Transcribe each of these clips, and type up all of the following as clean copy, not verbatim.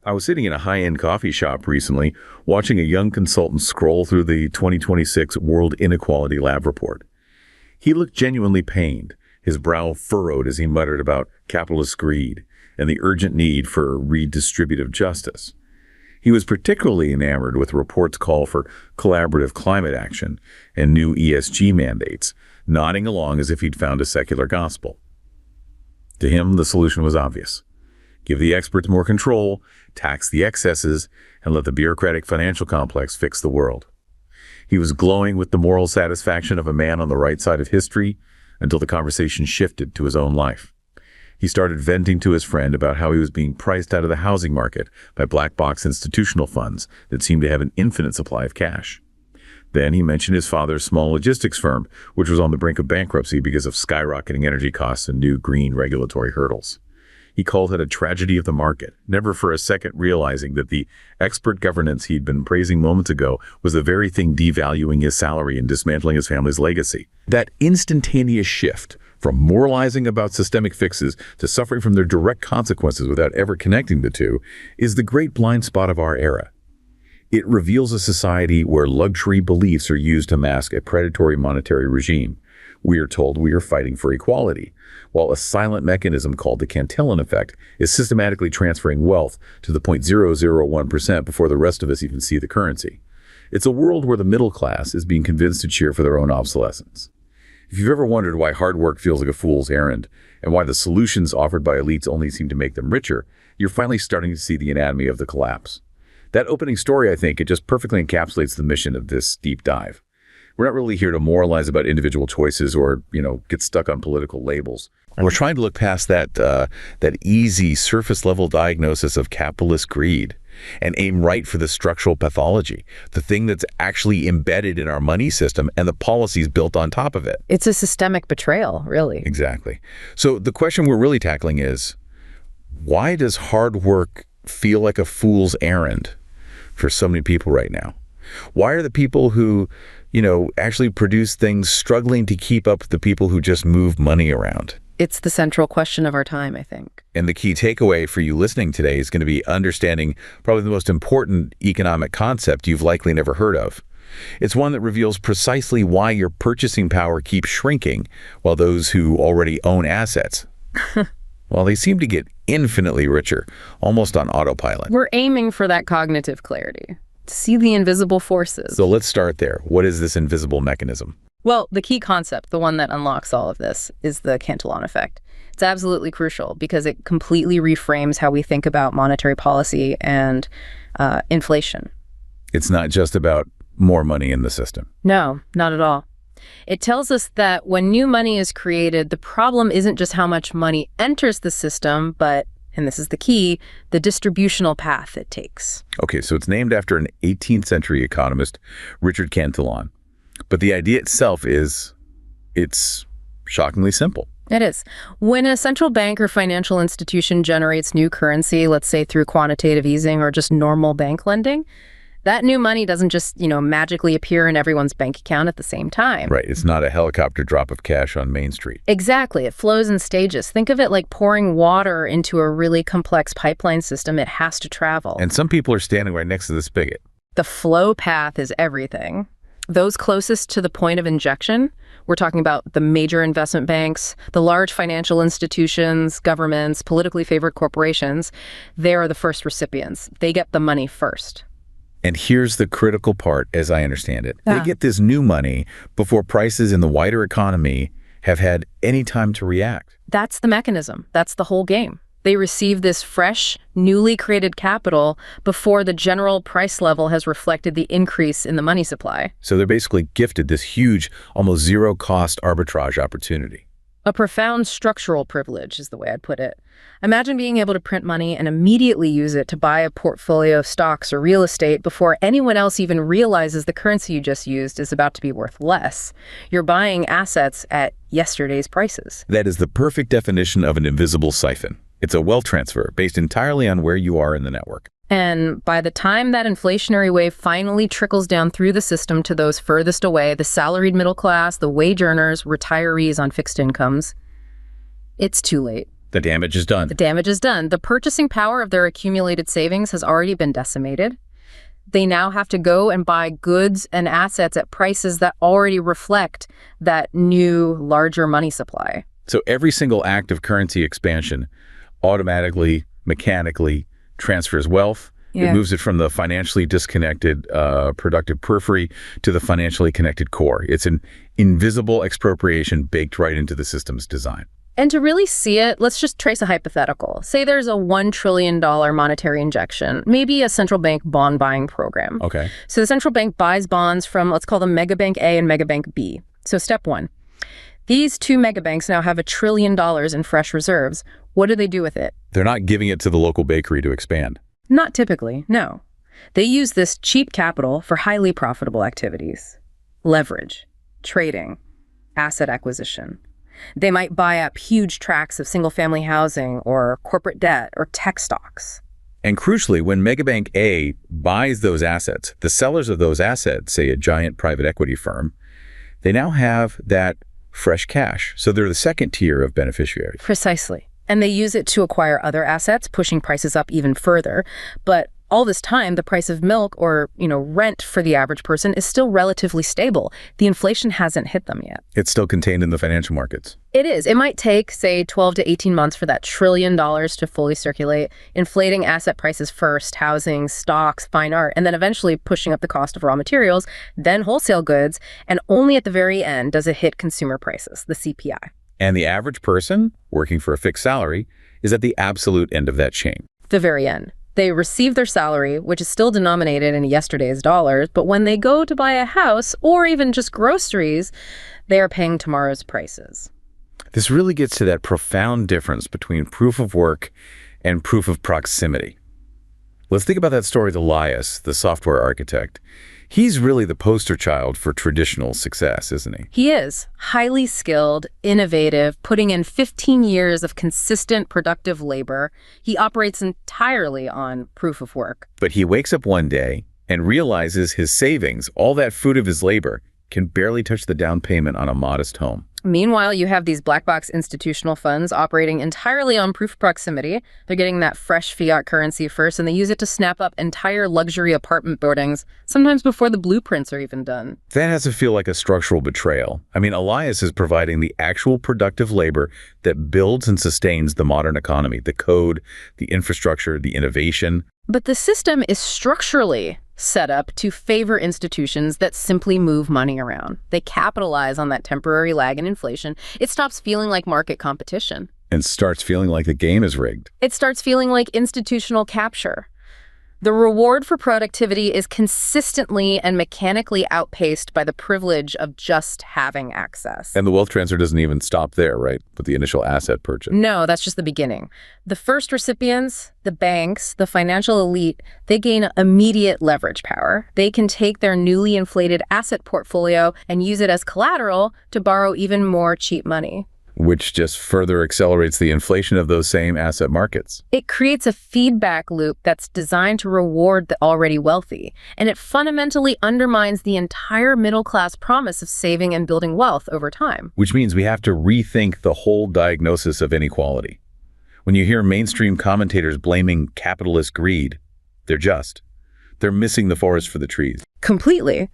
I was sitting in a high-end coffee shop recently, watching a young consultant scroll through the 2026 World Inequality Lab report. He looked genuinely pained, his brow furrowed as he muttered about capitalist greed and the urgent need for redistributive justice. He was particularly enamored with the report's call for collaborative climate action and new ESG mandates, nodding along as if he'd found a secular gospel. To him, the solution was obvious. Give the experts more control, tax the excesses, and let the bureaucratic financial complex fix the world. He was glowing with the moral satisfaction of a man on the right side of history until the conversation shifted to his own life. He started venting to his friend about how he was being priced out of the housing market by black box institutional funds that seemed to have an infinite supply of cash. Then he mentioned his father's small logistics firm, which was on the brink of bankruptcy because of skyrocketing energy costs and new green regulatory hurdles. He called it a tragedy of the market, never for a second realizing that the expert governance he'd been praising moments ago was the very thing devaluing his salary and dismantling his family's legacy. That instantaneous shift from moralizing about systemic fixes to suffering from their direct consequences without ever connecting the two is the great blind spot of our era. It reveals a society where luxury beliefs are used to mask a predatory monetary regime. We are told we are fighting for equality, while a silent mechanism called the Cantillon Effect is systematically transferring wealth to the 0.001% before the rest of us even see the currency. It's a world where the middle class is being convinced to cheer for their own obsolescence. If you've ever wondered why hard work feels like a fool's errand, and why the solutions offered by elites only seem to make them richer, you're finally starting to see the anatomy of the collapse. That opening story, I think, it just perfectly encapsulates the mission of this deep dive. We're not really here to moralize about individual choices or, get stuck on political labels. We're trying to look past that easy surface-level diagnosis of capitalist greed and aim right for the structural pathology, the thing that's actually embedded in our money system and the policies built on top of it. It's a systemic betrayal, really. Exactly. So the question we're really tackling is, why does hard work feel like a fool's errand for so many people right now? Why are the people who actually produce things struggling to keep up with the people who just move money around? It's the central question of our time, I think. And the key takeaway for you listening today is going to be understanding probably the most important economic concept you've likely never heard of. It's one that reveals precisely why your purchasing power keeps shrinking while those who already own assets, well, they seem to get infinitely richer, almost on autopilot. We're aiming for that cognitive clarity, to see the invisible forces. So let's start there. What is this invisible mechanism? Well, the key concept, the one that unlocks all of this, is the Cantillon Effect. It's absolutely crucial because it completely reframes how we think about monetary policy and inflation. It's not just about more money in the system. No, not at all. It tells us that when new money is created, the problem isn't just how much money enters the system, but, and this is the key, the distributional path it takes. Okay, so it's named after an 18th century economist, Richard Cantillon. But the idea itself it's shockingly simple. It is. When a central bank or financial institution generates new currency, let's say through quantitative easing or just normal bank lending, that new money doesn't just, magically appear in everyone's bank account at the same time. Right. It's not a helicopter drop of cash on Main Street. Exactly. It flows in stages. Think of it like pouring water into a really complex pipeline system. It has to travel. And some people are standing right next to the spigot. The flow path is everything. Those closest to the point of injection, we're talking about the major investment banks, the large financial institutions, governments, politically favored corporations. They are the first recipients. They get the money first. And here's the critical part, as I understand it. They get this new money before prices in the wider economy have had any time to react. That's the mechanism. That's the whole game. They receive this fresh, newly created capital before the general price level has reflected the increase in the money supply. So they're basically gifted this huge, almost zero-cost arbitrage opportunity. A profound structural privilege is the way I'd put it. Imagine being able to print money and immediately use it to buy a portfolio of stocks or real estate before anyone else even realizes the currency you just used is about to be worth less. You're buying assets at yesterday's prices. That is the perfect definition of an invisible siphon. It's a wealth transfer based entirely on where you are in the network. And by the time that inflationary wave finally trickles down through the system to those furthest away, the salaried middle class, the wage earners, retirees on fixed incomes, it's too late. The damage is done. The damage is done. The purchasing power of their accumulated savings has already been decimated. They now have to go and buy goods and assets at prices that already reflect that new, larger money supply. So every single act of currency expansion automatically, mechanically transfers wealth. Yeah. It moves it from the financially disconnected, productive periphery to the financially connected core. It's an invisible expropriation baked right into the system's design. And to really see it, let's just trace a hypothetical. Say there's a $1 trillion monetary injection, maybe a central bank bond buying program. Okay. So the central bank buys bonds from, let's call them Megabank A and Megabank B. So step one, these two megabanks now have $1 trillion in fresh reserves. What do they do with it? They're not giving it to the local bakery to expand. Not typically, no. They use this cheap capital for highly profitable activities. Leverage, trading, asset acquisition. They might buy up huge tracts of single-family housing or corporate debt or tech stocks. And crucially, when Megabank A buys those assets, the sellers of those assets, say a giant private equity firm, they now have that fresh cash. So they're the second tier of beneficiaries. Precisely. And they use it to acquire other assets, pushing prices up even further. But all this time, the price of milk or, rent for the average person is still relatively stable. The inflation hasn't hit them yet. It's still contained in the financial markets. It is. It might take, say, 12 to 18 months for that $1 trillion to fully circulate, inflating asset prices first, housing, stocks, fine art, and then eventually pushing up the cost of raw materials, then wholesale goods, and only at the very end does it hit consumer prices, the CPI. And the average person, working for a fixed salary, is at the absolute end of that chain. The very end. They receive their salary, which is still denominated in yesterday's dollars, but when they go to buy a house or even just groceries, they are paying tomorrow's prices. This really gets to that profound difference between proof of work and proof of proximity. Let's think about that story with Elias, the software architect. He's really the poster child for traditional success, isn't he? He is. Highly skilled, innovative, putting in 15 years of consistent, productive labor. He operates entirely on proof of work. But he wakes up one day and realizes his savings, all that fruit of his labor, can barely touch the down payment on a modest home. Meanwhile, you have these black box institutional funds operating entirely on proof of proximity. They're getting that fresh fiat currency first, and they use it to snap up entire luxury apartment buildings, sometimes before the blueprints are even done. That has to feel like a structural betrayal. I mean, Elias is providing the actual productive labor that builds and sustains the modern economy, the code, the infrastructure, the innovation. But the system is structurally set up to favor institutions that simply move money around. They capitalize on that temporary lag in inflation. It stops feeling like market competition. And starts feeling like the game is rigged. It starts feeling like institutional capture. The reward for productivity is consistently and mechanically outpaced by the privilege of just having access. And the wealth transfer doesn't even stop there, right, with the initial asset purchase? No, that's just the beginning. The first recipients, the banks, the financial elite, they gain immediate leverage power. They can take their newly inflated asset portfolio and use it as collateral to borrow even more cheap money. Which just further accelerates the inflation of those same asset markets. It creates a feedback loop that's designed to reward the already wealthy, and it fundamentally undermines the entire middle-class promise of saving and building wealth over time. Which means we have to rethink the whole diagnosis of inequality. When you hear mainstream commentators blaming capitalist greed, they're missing the forest for the trees. Completely.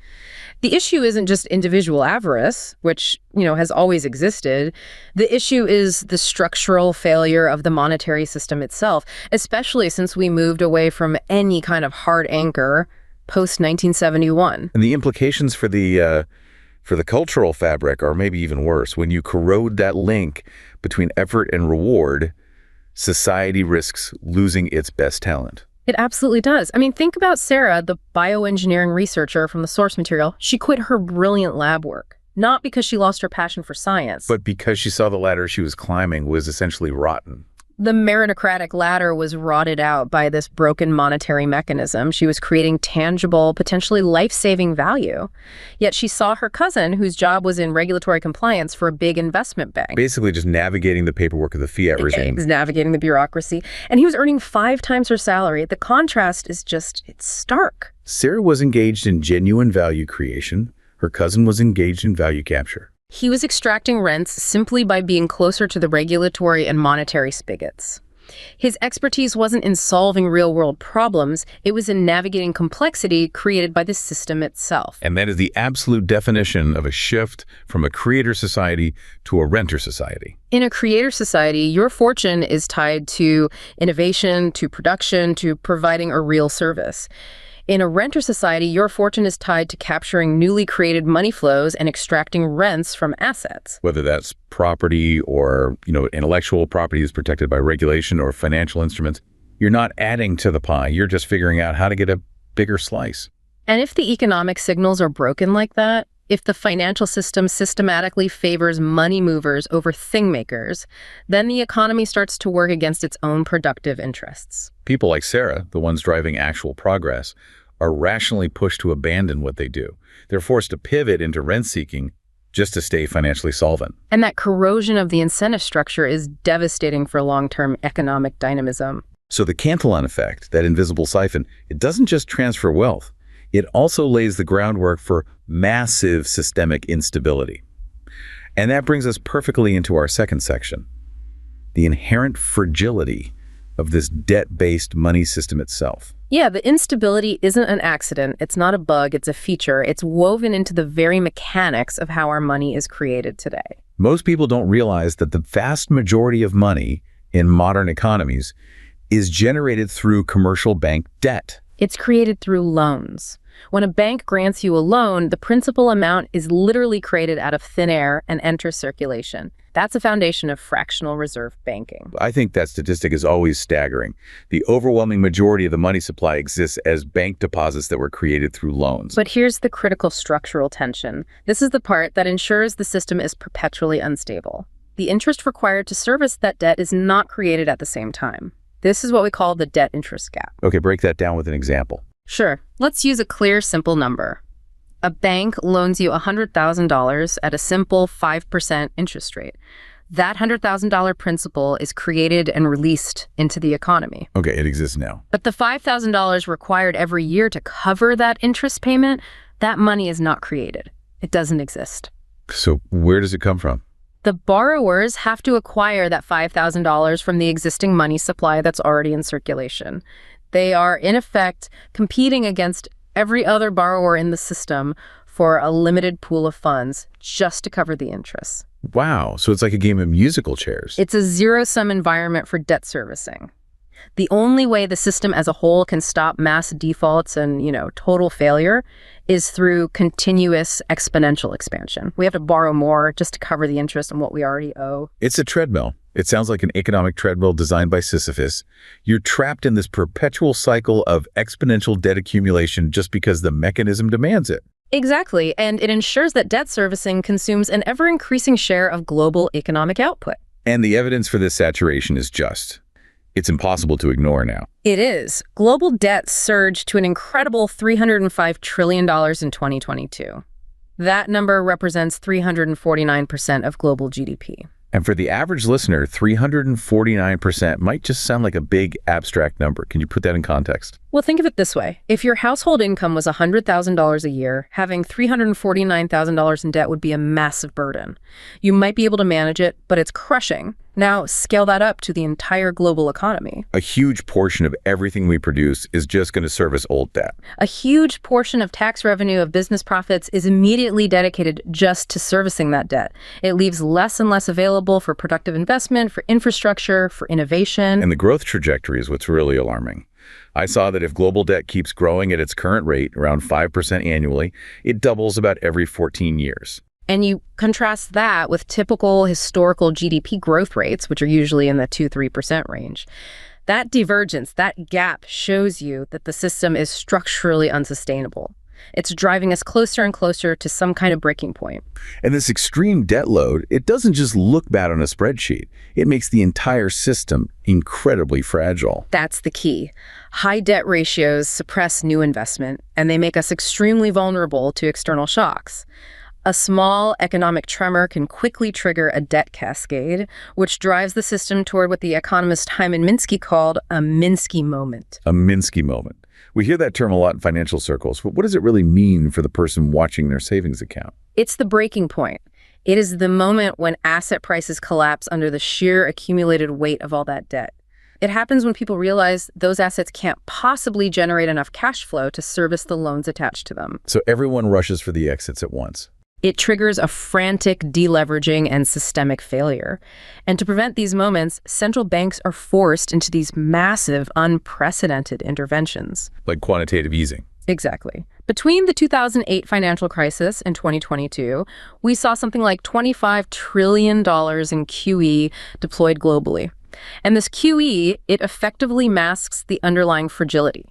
The issue isn't just individual avarice, which, has always existed. The issue is the structural failure of the monetary system itself, especially since we moved away from any kind of hard anchor post-1971. And the implications for the cultural fabric are maybe even worse. When you corrode that link between effort and reward, society risks losing its best talent. It absolutely does. I mean, think about Sarah, the bioengineering researcher from the source material. She quit her brilliant lab work, not because she lost her passion for science, but because she saw the ladder she was climbing was essentially rotten. The meritocratic ladder was rotted out by this broken monetary mechanism. She was creating tangible, potentially life-saving value. Yet she saw her cousin, whose job was in regulatory compliance for a big investment bank. Basically just navigating the paperwork of the fiat regime. He's navigating the bureaucracy. And he was earning 5 times her salary. The contrast is it's stark. Sarah was engaged in genuine value creation. Her cousin was engaged in value capture. He was extracting rents simply by being closer to the regulatory and monetary spigots. His expertise wasn't in solving real-world problems, it was in navigating complexity created by the system itself. And that is the absolute definition of a shift from a creator society to a renter society. In a creator society, your fortune is tied to innovation, to production, to providing a real service. In a renter society, your fortune is tied to capturing newly created money flows and extracting rents from assets. Whether that's property or, intellectual property is protected by regulation or financial instruments, you're not adding to the pie. You're just figuring out how to get a bigger slice. And if the economic signals are broken like that, if the financial system systematically favors money movers over thing makers, then the economy starts to work against its own productive interests. People like Sarah, the ones driving actual progress, are rationally pushed to abandon what they do. They're forced to pivot into rent-seeking just to stay financially solvent. And that corrosion of the incentive structure is devastating for long-term economic dynamism. So the Cantillon Effect, that invisible siphon, it doesn't just transfer wealth. It also lays the groundwork for massive systemic instability. And that brings us perfectly into our second section, the inherent fragility of this debt-based money system itself. Yeah, the instability isn't an accident. It's not a bug, it's a feature. It's woven into the very mechanics of how our money is created today. Most people don't realize that the vast majority of money in modern economies is generated through commercial bank debt. It's created through loans. When a bank grants you a loan, the principal amount is literally created out of thin air and enters circulation. That's a foundation of fractional reserve banking. I think that statistic is always staggering. The overwhelming majority of the money supply exists as bank deposits that were created through loans. But here's the critical structural tension. This is the part that ensures the system is perpetually unstable. The interest required to service that debt is not created at the same time. This is what we call the debt-interest gap. Okay, break that down with an example. Sure. Let's use a clear, simple number. A bank loans you $100,000 at a simple 5% interest rate. That $100,000 principal is created and released into the economy. Okay, it exists now. But the $5,000 required every year to cover that interest payment, that money is not created. It doesn't exist. So where does it come from? The borrowers have to acquire that $5,000 from the existing money supply that's already in circulation. They are, in effect, competing against every other borrower in the system for a limited pool of funds just to cover the interest. Wow, so it's like a game of musical chairs. It's a zero-sum environment for debt servicing. The only way the system as a whole can stop mass defaults and, total failure is through continuous exponential expansion. We have to borrow more just to cover the interest on what we already owe. It's a treadmill. It sounds like an economic treadmill designed by Sisyphus. You're trapped in this perpetual cycle of exponential debt accumulation just because the mechanism demands it. Exactly, and it ensures that debt servicing consumes an ever-increasing share of global economic output. And the evidence for this saturation is it's impossible to ignore now. It is. Global debt surged to an incredible $305 trillion in 2022. That number represents 349% of global GDP. And for the average listener, 349% might just sound like a big abstract number. Can you put that in context? Well, think of it this way. If your household income was $100,000 a year, having $349,000 in debt would be a massive burden. You might be able to manage it, but it's crushing. Now, scale that up to the entire global economy. A huge portion of everything we produce is just going to service old debt. A huge portion of tax revenue of business profits is immediately dedicated just to servicing that debt. It leaves less and less available for productive investment, for infrastructure, for innovation. And the growth trajectory is what's really alarming. I saw that if global debt keeps growing at its current rate, around 5% annually, it doubles about every 14 years. And you contrast that with typical historical GDP growth rates, which are usually in the 2-3% range. That divergence, that gap shows you that the system is structurally unsustainable. It's driving us closer and closer to some kind of breaking point. And this extreme debt load, it doesn't just look bad on a spreadsheet. It makes the entire system incredibly fragile. That's the key. High debt ratios suppress new investment, and they make us extremely vulnerable to external shocks. A small economic tremor can quickly trigger a debt cascade, which drives the system toward what the economist Hyman Minsky called a Minsky moment. A Minsky moment. We hear that term a lot in financial circles, but what does it really mean for the person watching their savings account? It's the breaking point. It is the moment when asset prices collapse under the sheer accumulated weight of all that debt. It happens when people realize those assets can't possibly generate enough cash flow to service the loans attached to them. So everyone rushes for the exits at once. It triggers a frantic deleveraging and systemic failure. And to prevent these moments, central banks are forced into these massive, unprecedented interventions. Like quantitative easing. Exactly. Between the 2008 financial crisis and 2022, we saw something like $25 trillion in QE deployed globally. And this QE, it effectively masks the underlying fragility.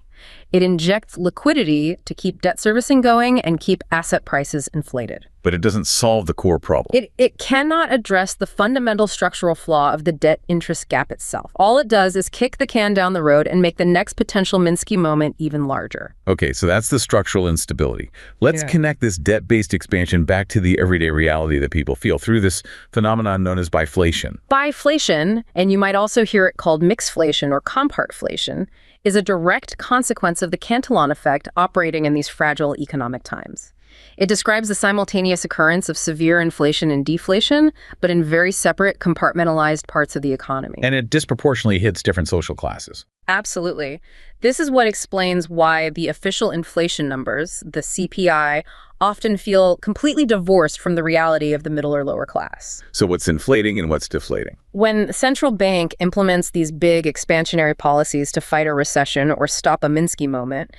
It injects liquidity to keep debt servicing going and keep asset prices inflated. But it doesn't solve the core problem. It cannot address the fundamental structural flaw of the debt-interest gap itself. All it does is kick the can down the road and make the next potential Minsky moment even larger. Okay, so that's the structural instability. Let's connect this debt-based expansion back to the everyday reality that people feel through this phenomenon known as biflation. Biflation, and you might also hear it called mixflation or compartflation, is a direct consequence of the Cantillon Effect operating in these fragile economic times. It describes the simultaneous occurrence of severe inflation and deflation, but in very separate, compartmentalized parts of the economy. And it disproportionately hits different social classes. Absolutely. This is what explains why the official inflation numbers, the CPI, often feel completely divorced from the reality of the middle or lower class. So what's inflating and what's deflating? When the central bank implements these big expansionary policies to fight a recession or stop a Minsky moment,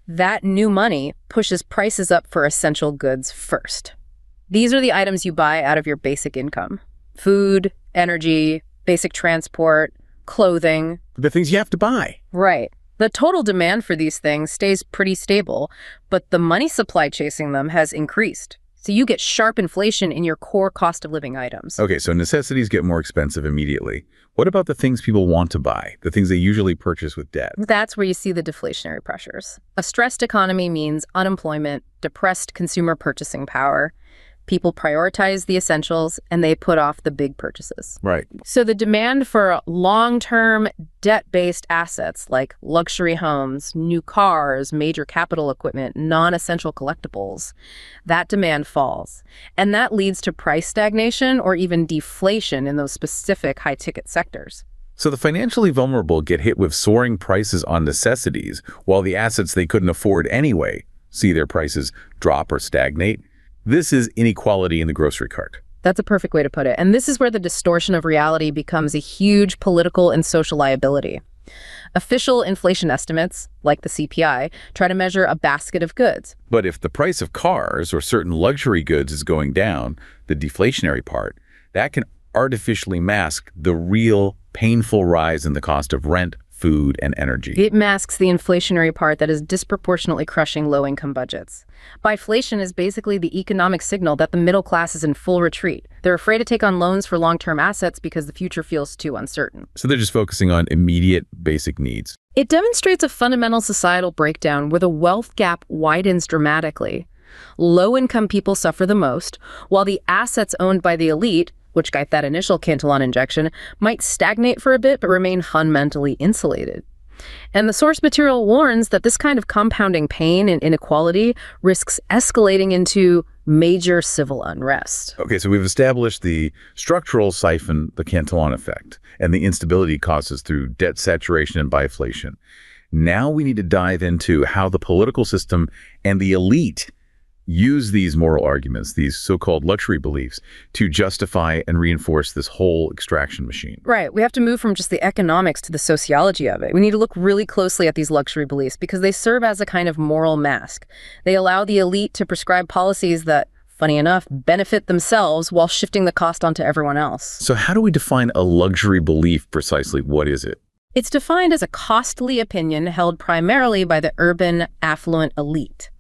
that new money pushes prices up for essential goods first. These are the items you buy out of your basic income: food, energy, basic transport, clothing. The things you have to buy. Right. The total demand for these things stays pretty stable, but the money supply chasing them has increased. So you get sharp inflation in your core cost of living items. Okay, so necessities get more expensive immediately. What about the things people want to buy, the things they usually purchase with debt? That's where you see the deflationary pressures. A stressed economy means unemployment, depressed consumer purchasing power. People prioritize the essentials and they put off the big purchases. Right. So the demand for long-term debt-based assets like luxury homes, new cars, major capital equipment, non-essential collectibles, that demand falls. And that leads to price stagnation or even deflation in those specific high-ticket sectors. So the financially vulnerable get hit with soaring prices on necessities, while the assets they couldn't afford anyway see their prices drop or stagnate. This is inequality in the grocery cart. That's a perfect way to put it. And this is where the distortion of reality becomes a huge political and social liability. Official inflation estimates, like the CPI, try to measure a basket of goods. But if the price of cars or certain luxury goods is going down, the deflationary part, that can artificially mask the real painful rise in the cost of rent, food, and energy. It masks the inflationary part that is disproportionately crushing low-income budgets. Biflation is basically the economic signal that the middle class is in full retreat. They're afraid to take on loans for long-term assets because the future feels too uncertain. So they're just focusing on immediate basic needs. It demonstrates a fundamental societal breakdown where the wealth gap widens dramatically. Low-income people suffer the most, while the assets owned by the elite, which got that initial Cantillon injection, might stagnate for a bit but remain fundamentally insulated. And the source material warns that this kind of compounding pain and inequality risks escalating into major civil unrest. Okay, so we've established the structural siphon, the Cantillon effect, and the instability causes through debt saturation and biflation. Now we need to dive into how the political system and the elite use these moral arguments, these so-called luxury beliefs, to justify and reinforce this whole extraction machine. Right. We have to move from just the economics to the sociology of it. We need to look really closely at these luxury beliefs because they serve as a kind of moral mask. They allow the elite to prescribe policies that, funny enough, benefit themselves while shifting the cost onto everyone else. So how do we define a luxury belief precisely? What is it? It's defined as a costly opinion held primarily by the urban, affluent elite.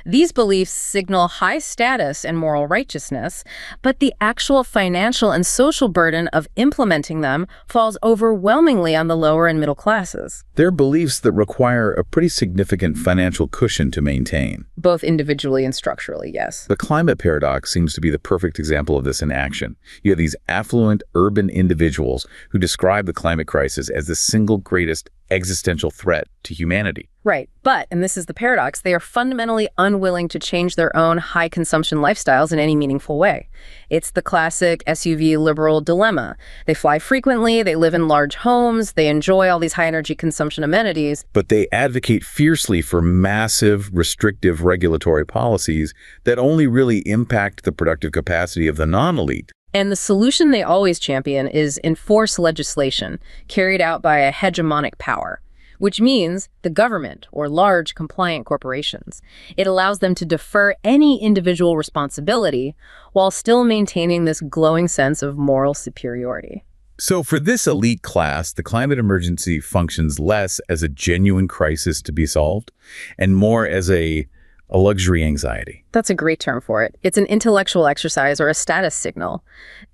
These beliefs signal high status and moral righteousness, but the actual financial and social burden of implementing them falls overwhelmingly on the lower and middle classes. They're beliefs that require a pretty significant financial cushion to maintain. Both individually and structurally, yes. The climate paradox seems to be the perfect example of this in action. You have these affluent urban individuals who describe the climate crisis as the single greatest existential threat to humanity. Right. But, and this is the paradox, they are fundamentally unwilling to change their own high-consumption lifestyles in any meaningful way. It's the classic SUV liberal dilemma. They fly frequently, they live in large homes, they enjoy all these high-energy consumption amenities. But they advocate fiercely for massive, restrictive regulatory policies that only really impact the productive capacity of the non-elite. And the solution they always champion is enforce legislation carried out by a hegemonic power, which means the government or large compliant corporations. It allows them to defer any individual responsibility while still maintaining this glowing sense of moral superiority. So for this elite class, the climate emergency functions less as a genuine crisis to be solved and more as a luxury anxiety. That's a great term for it. It's an intellectual exercise or a status signal,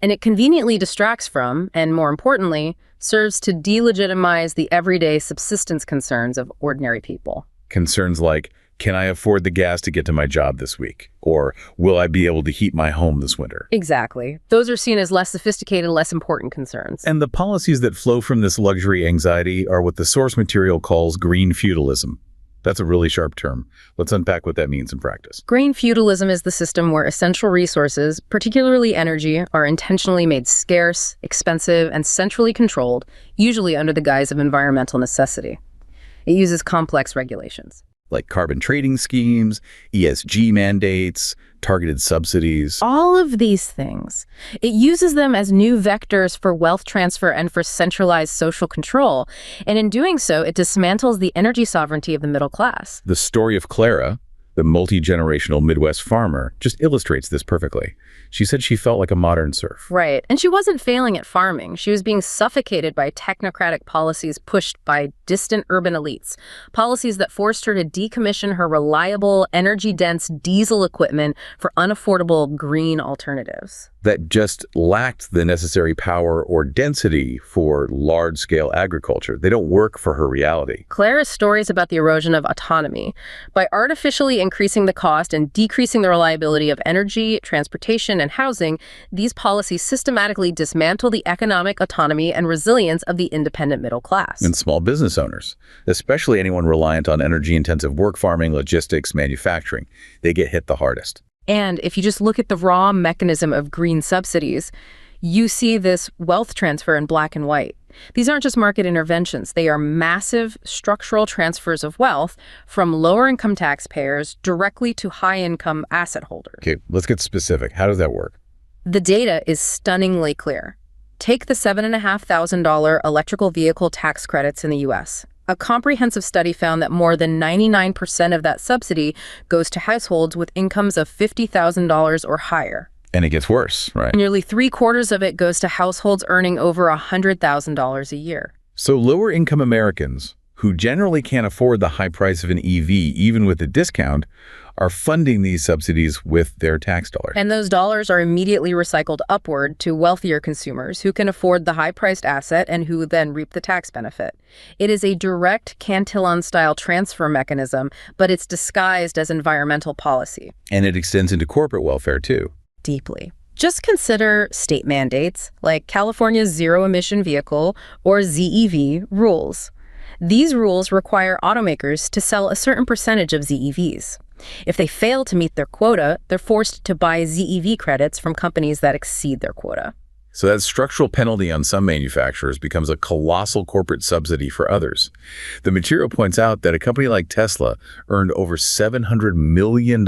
and it conveniently distracts from, and more importantly, serves to delegitimize the everyday subsistence concerns of ordinary people. Concerns like, can I afford the gas to get to my job this week? Or will I be able to heat my home this winter? Exactly. Those are seen as less sophisticated, less important concerns. And the policies that flow from this luxury anxiety are what the source material calls green feudalism. That's a really sharp term. Let's unpack what that means in practice. Green feudalism is the system where essential resources, particularly energy, are intentionally made scarce, expensive, and centrally controlled, usually under the guise of environmental necessity. It uses complex regulations. Like carbon trading schemes, ESG mandates, targeted subsidies. All of these things. It uses them as new vectors for wealth transfer and for centralized social control. And in doing so, it dismantles the energy sovereignty of the middle class. The story of Clara, the multi-generational Midwest farmer, just illustrates this perfectly. She said she felt like a modern serf. Right. And she wasn't failing at farming. She was being suffocated by technocratic policies pushed by distant urban elites, policies that forced her to decommission her reliable, energy-dense diesel equipment for unaffordable green alternatives. That just lacked the necessary power or density for large-scale agriculture. They don't work for her reality. Clara's story is about the erosion of autonomy. By artificially increasing the cost and decreasing the reliability of energy, transportation, and housing, these policies systematically dismantle the economic autonomy and resilience of the independent middle class. And small business owners, especially anyone reliant on energy-intensive work farming, logistics, manufacturing, they get hit the hardest. And if you just look at the raw mechanism of green subsidies, you see this wealth transfer in black and white. These aren't just market interventions. They are massive structural transfers of wealth from lower-income taxpayers directly to high-income asset holders. Okay, let's get specific. How does that work? The data is stunningly clear. Take the $7,500 electrical vehicle tax credits in the U.S. A comprehensive study found that more than 99% of that subsidy goes to households with incomes of $50,000 or higher. And it gets worse, right? Nearly 3/4 of it goes to households earning over $100,000 a year. So lower-income Americans, who generally can't afford the high price of an EV, even with a discount, are funding these subsidies with their tax dollars. And those dollars are immediately recycled upward to wealthier consumers who can afford the high-priced asset and who then reap the tax benefit. It is a direct Cantillon-style transfer mechanism, but it's disguised as environmental policy. And it extends into corporate welfare, too. Deeply. Just consider state mandates like California's zero-emission vehicle, or ZEV, rules. These rules require automakers to sell a certain percentage of ZEVs. If they fail to meet their quota, they're forced to buy ZEV credits from companies that exceed their quota. So that structural penalty on some manufacturers becomes a colossal corporate subsidy for others. The material points out that a company like Tesla earned over $700 million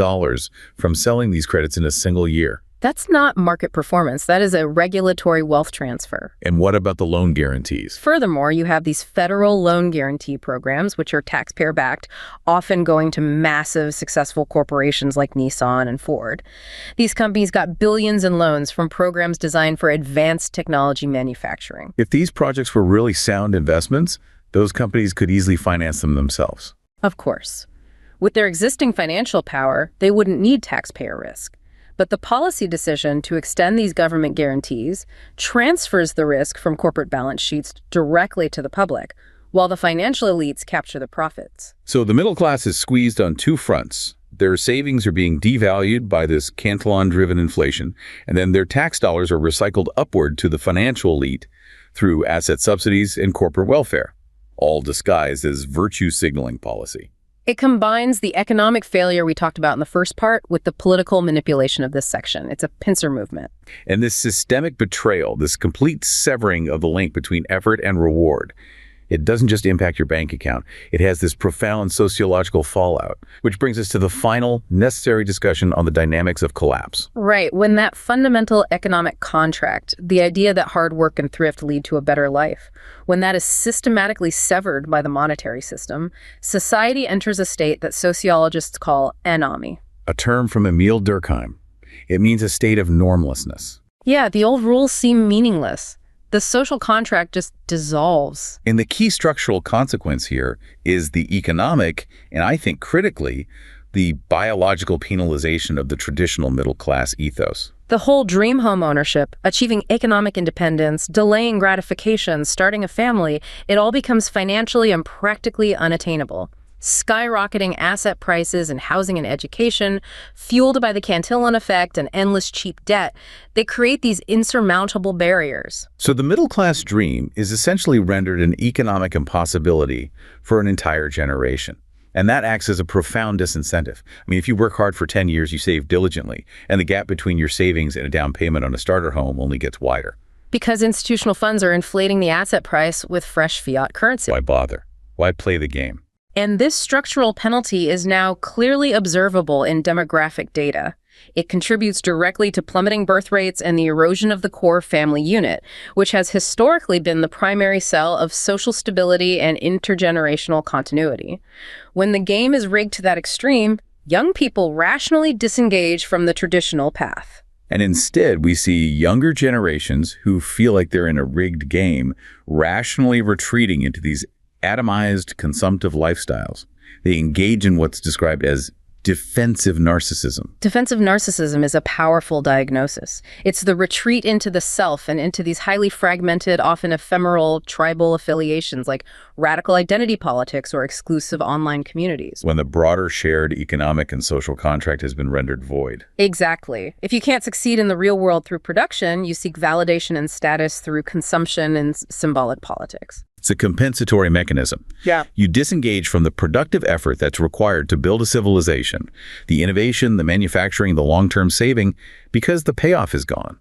from selling these credits in a single year. That's not market performance. That is a regulatory wealth transfer. And what about the loan guarantees? Furthermore, you have these federal loan guarantee programs, which are taxpayer-backed, often going to massive, successful corporations like Nissan and Ford. These companies got billions in loans from programs designed for advanced technology manufacturing. If these projects were really sound investments, those companies could easily finance them themselves. Of course. With their existing financial power, they wouldn't need taxpayer risk. But the policy decision to extend these government guarantees transfers the risk from corporate balance sheets directly to the public, while the financial elites capture the profits. So the middle class is squeezed on two fronts. Their savings are being devalued by this Cantillon-driven inflation, and then their tax dollars are recycled upward to the financial elite through asset subsidies and corporate welfare, all disguised as virtue signaling policy. It combines the economic failure we talked about in the first part with the political manipulation of this section. It's a pincer movement. And this systemic betrayal, this complete severing of the link between effort and reward, it doesn't just impact your bank account. It has this profound sociological fallout, which brings us to the final necessary discussion on the dynamics of collapse. Right. When that fundamental economic contract, the idea that hard work and thrift lead to a better life, when that is systematically severed by the monetary system, society enters a state that sociologists call anomy. A term from Emile Durkheim. It means a state of normlessness. Yeah, the old rules seem meaningless. The social contract just dissolves. And the key structural consequence here is the economic, and I think critically, the biological penalization of the traditional middle-class ethos. The whole dream home ownership, achieving economic independence, delaying gratification, starting a family, it all becomes financially and practically unattainable. Skyrocketing asset prices in housing and education, fueled by the Cantillon Effect and endless cheap debt, they create these insurmountable barriers. So the middle-class dream is essentially rendered an economic impossibility for an entire generation. And that acts as a profound disincentive. I mean, if you work hard for 10 years, you save diligently, and the gap between your savings and a down payment on a starter home only gets wider. Because institutional funds are inflating the asset price with fresh fiat currency. Why bother? Why play the game? And this structural penalty is now clearly observable in demographic data. It contributes directly to plummeting birth rates and the erosion of the core family unit, which has historically been the primary cell of social stability and intergenerational continuity. When the game is rigged to that extreme, young people rationally disengage from the traditional path. And instead, we see younger generations who feel like they're in a rigged game, rationally retreating into these atomized, consumptive lifestyles. They engage in what's described as defensive narcissism. Defensive narcissism is a powerful diagnosis. It's the retreat into the self and into these highly fragmented, often ephemeral, tribal affiliations like radical identity politics or exclusive online communities. When the broader shared economic and social contract has been rendered void. Exactly. If you can't succeed in the real world through production, you seek validation and status through consumption and symbolic politics. It's a compensatory mechanism. Yeah. You disengage from the productive effort that's required to build a civilization, the innovation, the manufacturing, the long-term saving, because the payoff is gone.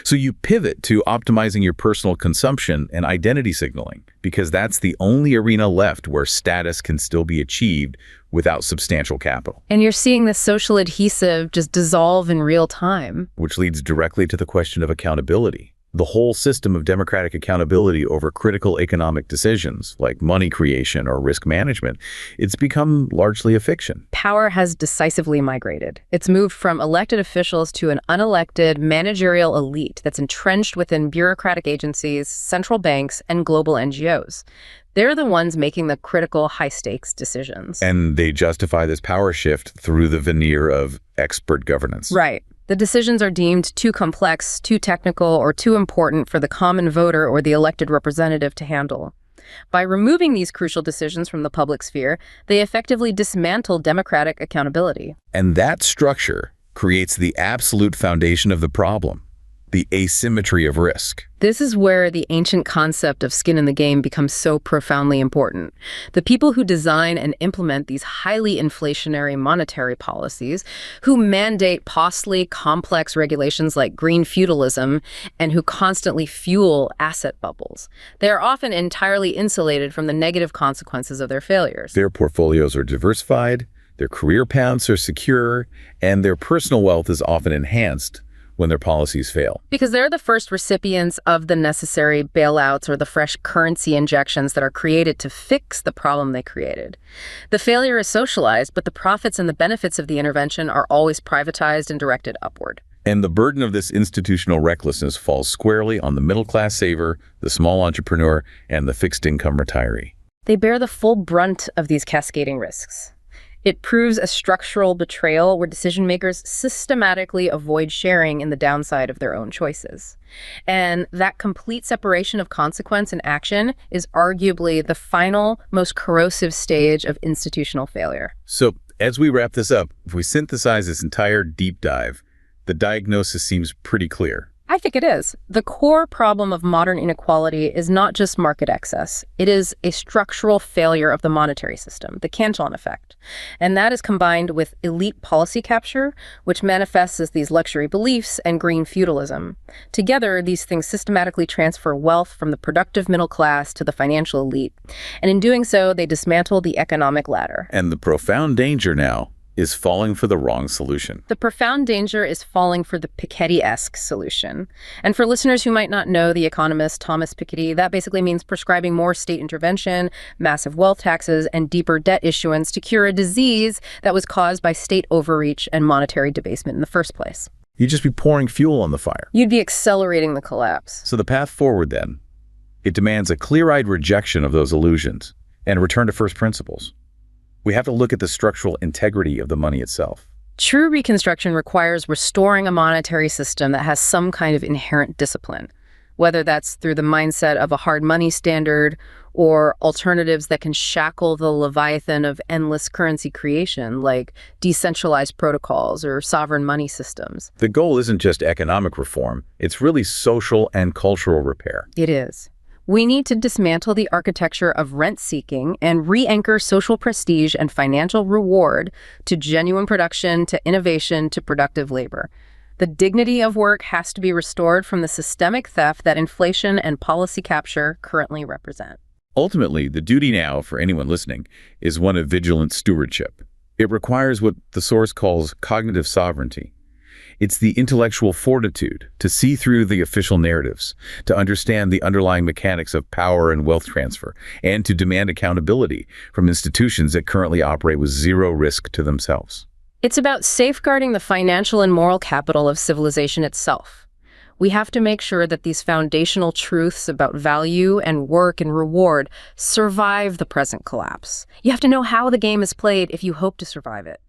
So you pivot to optimizing your personal consumption and identity signaling, because that's the only arena left where status can still be achieved without substantial capital. And you're seeing the social adhesive just dissolve in real time. Which leads directly to the question of accountability. The whole system of democratic accountability over critical economic decisions, like money creation or risk management, it's become largely a fiction. Power has decisively migrated. It's moved from elected officials to an unelected managerial elite that's entrenched within bureaucratic agencies, central banks, and global NGOs. They're the ones making the critical high-stakes decisions. And they justify this power shift through the veneer of expert governance. Right. The decisions are deemed too complex, too technical, or too important for the common voter or the elected representative to handle. By removing these crucial decisions from the public sphere, they effectively dismantle democratic accountability. And that structure creates the absolute foundation of the problem, the asymmetry of risk. This is where the ancient concept of skin in the game becomes so profoundly important. The people who design and implement these highly inflationary monetary policies, who mandate costly, complex regulations like green feudalism, and who constantly fuel asset bubbles, they are often entirely insulated from the negative consequences of their failures. Their portfolios are diversified, their career paths are secure, and their personal wealth is often enhanced when their policies fail. Because they're the first recipients of the necessary bailouts or the fresh currency injections that are created to fix the problem they created. The failure is socialized, but the profits and the benefits of the intervention are always privatized and directed upward. And the burden of this institutional recklessness falls squarely on the middle-class saver, the small entrepreneur, and the fixed-income retiree. They bear the full brunt of these cascading risks. It proves a structural betrayal where decision-makers systematically avoid sharing in the downside of their own choices. And that complete separation of consequence and action is arguably the final, most corrosive stage of institutional failure. So, as we wrap this up, if we synthesize this entire deep dive, the diagnosis seems pretty clear. I think it is. The core problem of modern inequality is not just market excess. It is a structural failure of the monetary system, the Cantillon Effect. And that is combined with elite policy capture, which manifests as these luxury beliefs, and green feudalism. Together, these things systematically transfer wealth from the productive middle class to the financial elite. And in doing so, they dismantle the economic ladder. And the profound danger now is falling for the wrong solution. The profound danger is falling for the Piketty-esque solution. And for listeners who might not know the economist Thomas Piketty, that basically means prescribing more state intervention, massive wealth taxes, and deeper debt issuance to cure a disease that was caused by state overreach and monetary debasement in the first place. You'd just be pouring fuel on the fire. You'd be accelerating the collapse. So the path forward, then, it demands a clear-eyed rejection of those illusions and a return to first principles. We have to look at the structural integrity of the money itself. True reconstruction requires restoring a monetary system that has some kind of inherent discipline, whether that's through the mindset of a hard money standard or alternatives that can shackle the leviathan of endless currency creation, like decentralized protocols or sovereign money systems. The goal isn't just economic reform, it's really social and cultural repair. It is. We need to dismantle the architecture of rent-seeking and re-anchor social prestige and financial reward to genuine production, to innovation, to productive labor. The dignity of work has to be restored from the systemic theft that inflation and policy capture currently represent. Ultimately, the duty now for anyone listening is one of vigilant stewardship. It requires what the source calls cognitive sovereignty. It's the intellectual fortitude to see through the official narratives, to understand the underlying mechanics of power and wealth transfer, and to demand accountability from institutions that currently operate with zero risk to themselves. It's about safeguarding the financial and moral capital of civilization itself. We have to make sure that these foundational truths about value and work and reward survive the present collapse. You have to know how the game is played if you hope to survive it.